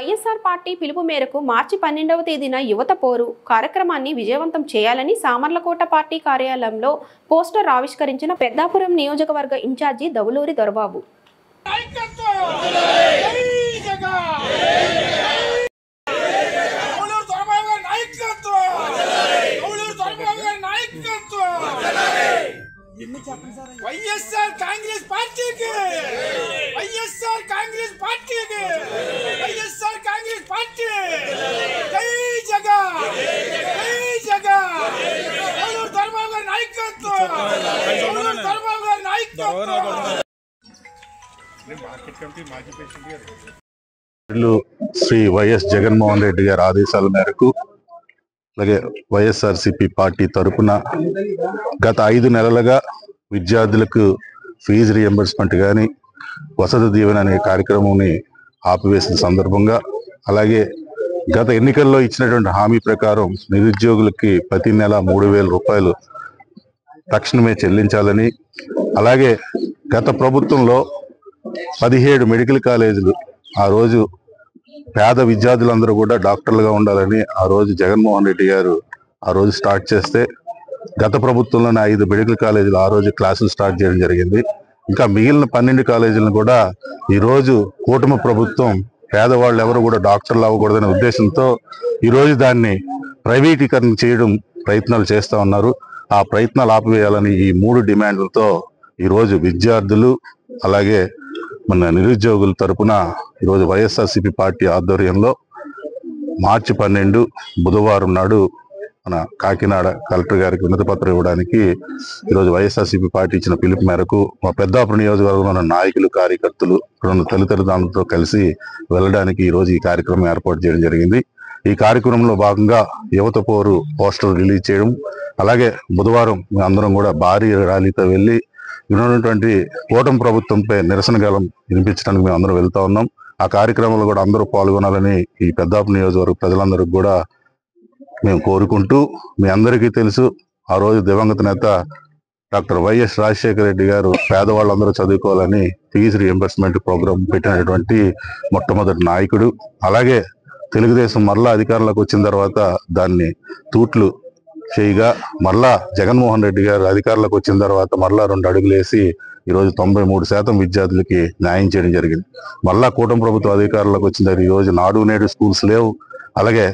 YSR party పిలుపు మేరకు మార్చి 12వ తేదీన యువత పోరు కార్యక్రమాన్ని విజయవంతం చేయాలని సామర్లకోట పార్టీ కార్యాలయంలో పోస్టర్ ఆవిష్కరించిన పెద్దాపురం నియోజకవర్గ ఇన్ఛార్జి దవులూరి దొరబాబు. వైఎస్ఆర్ కాంగ్రెస్ పార్టీకి వైఎస్ఆర్ కాంగ్రెస్ పార్టీకి వైఎస్ఆర్ కాంగ్రెస్ పార్టీ జై జగన్ జై జగన్ దొరబాబు గారి నాయకత్వం దొరబాబు గారి నాయకత్వం. శ్రీ వైఎస్ జగన్మోహన్ రెడ్డి గారి ఆదేశాల మేరకు అలాగే వైఎస్ఆర్సీపీ పార్టీ తరఫున గత 5 నెలలుగా విద్యార్థులకు ఫీజు రియంబర్స్మెంట్ కానీ వసతి దీవెన అనే కార్యక్రమాన్ని ఆపివేసిన సందర్భంగా అలాగే గత ఎన్నికల్లో ఇచ్చినటువంటి హామీ ప్రకారం నిరుద్యోగులకి ప్రతి నెల 3,000 రూపాయలు తక్షణమే చెల్లించాలని అలాగే గత ప్రభుత్వంలో 17 మెడికల్ కాలేజీలు ఆ రోజు పేద విద్యార్థులందరూ కూడా డాక్టర్లుగా ఉండాలని ఆ రోజు జగన్మోహన్ రెడ్డి గారు ఆ రోజు స్టార్ట్ చేస్తే గత ప్రభుత్వంలోనే 5 మెడికల్ కాలేజీలు ఆ రోజు క్లాసులు స్టార్ట్ చేయడం జరిగింది. ఇంకా మిగిలిన 12 కాలేజీలను కూడా ఈరోజు కూటమి ప్రభుత్వం పేదవాళ్ళు ఎవరు కూడా డాక్టర్లు అవ్వకూడదనే ఉద్దేశంతో ఈరోజు దాన్ని ప్రైవేటీకరణ చేయడం ప్రయత్నాలు చేస్తూ ఉన్నారు. ఆ ప్రయత్నాలు ఆపివేయాలని ఈ 3 డిమాండ్లతో ఈరోజు విద్యార్థులు అలాగే మన నిరుద్యోగుల తరపున ఈరోజు వైఎస్ఆర్సీపీ పార్టీ ఆధ్వర్యంలో మార్చి 12 బుధవారం నాడు మన కాకినాడ కలెక్టర్ గారికి వినతి పత్రం ఇవ్వడానికి ఈరోజు వైఎస్ఆర్సీపీ పార్టీ ఇచ్చిన పిలుపు మేరకు మా పెద్దాపురం నియోజకవర్గంలో ఉన్న నాయకులు కార్యకర్తలు ఇక్కడ తల్లిదండ్రులతో కలిసి వెళ్ళడానికి ఈరోజు ఈ కార్యక్రమం ఏర్పాటు చేయడం జరిగింది. ఈ కార్యక్రమంలో భాగంగా యువత పోరు పోస్టర్ రిలీజ్ చేయడం అలాగే బుధవారం మేము అందరం కూడా భారీ ర్యాలీతో వెళ్ళి ఉన్నటువంటి కూటమి ప్రభుత్వంపై నిరసన గలం వినిపించడానికి మేము అందరం వెళ్తా ఉన్నాం. ఆ కార్యక్రమంలో కూడా అందరూ పాల్గొనాలని ఈ పెద్దాపురం నియోజకవర్గ ప్రజలందరికీ కూడా మేము కోరుకుంటూ, మీ అందరికీ తెలుసు ఆ రోజు దివంగత నేత డాక్టర్ వైఎస్ రాజశేఖర రెడ్డి గారు పేదవాళ్ళందరూ చదువుకోవాలని ఫీజు రియంబర్స్మెంట్ ప్రోగ్రాం పెట్టినటువంటి మొట్టమొదటి నాయకుడు. అలాగే తెలుగుదేశం మరలా అధికారంలోకి వచ్చిన తర్వాత దాన్ని తూట్లు చేయగా మరలా జగన్మోహన్ రెడ్డి గారు అధికారంలోకి వచ్చిన తర్వాత మరలా 2 అడుగులు వేసి ఈరోజు 93% విద్యార్థులకి న్యాయం చేయడం జరిగింది. మరలా కూటమి ప్రభుత్వం అధికారంలోకి వచ్చిన తర్వాత ఈరోజు నాడు నేడు స్కూల్స్ లేవు. అలాగే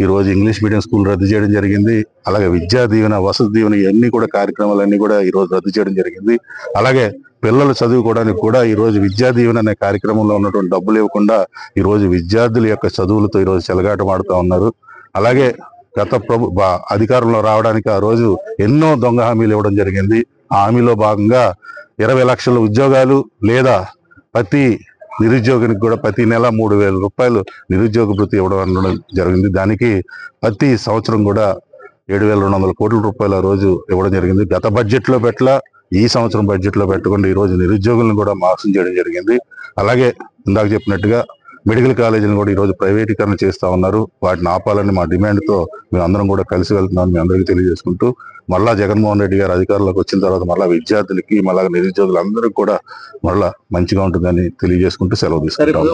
ఈరోజు ఇంగ్లీష్ మీడియం స్కూల్ రద్దు చేయడం జరిగింది. అలాగే విద్యా దీవెన వసతి దీవెన ఇవన్నీ కూడా కార్యక్రమాలన్నీ కూడా ఈరోజు రద్దు చేయడం జరిగింది. అలాగే పిల్లలు చదువుకోవడానికి కూడా ఈరోజు విద్యా దీవెన అనే కార్యక్రమంలో ఉన్నటువంటి డబ్బులు ఇవ్వకుండా ఈరోజు విద్యార్థుల యొక్క చదువులతో ఈరోజు చెలగాటమాడుతూ ఉన్నారు. అలాగే గత అధికారంలో రావడానికి ఆ రోజు ఎన్నో దొంగ హామీలు ఇవ్వడం జరిగింది. ఆ హామీలో భాగంగా 20 లక్షల ఉద్యోగాలు లేదా ప్రతి నిరుద్యోగికి కూడా ప్రతి నెల 3,000 రూపాయలు నిరుద్యోగ భృతి ఇవ్వడం జరిగింది. దానికి ప్రతి సంవత్సరం కూడా 7,200 కోట్ల రూపాయలు ఆ రోజు ఇవ్వడం జరిగింది. గత బడ్జెట్ లో పెట్టలా, ఈ సంవత్సరం బడ్జెట్ లో పెట్టకుండా ఈ రోజు నిరుద్యోగులను కూడా మోసం చేయడం జరిగింది. అలాగే ఇందాక చెప్పినట్టుగా మెడికల్ కాలేజీలను కూడా ఈరోజు ప్రైవేటీకరణ చేస్తా ఉన్నారు. వాటిని ఆపాలని మా డిమాండ్తో మేము అందరం కూడా కలిసి వెళ్తున్నాం మీ అందరికీ తెలియజేసుకుంటూ, మళ్ళా జగన్మోహన్ రెడ్డి గారు అధికారంలోకి వచ్చిన తర్వాత మళ్ళా విద్యార్థులకి మళ్ళా నిరుద్యోగులందరికీ కూడా మళ్ళా మంచిగా ఉంటుందని తెలియజేసుకుంటూ సెలవు తీసుకుంటాం.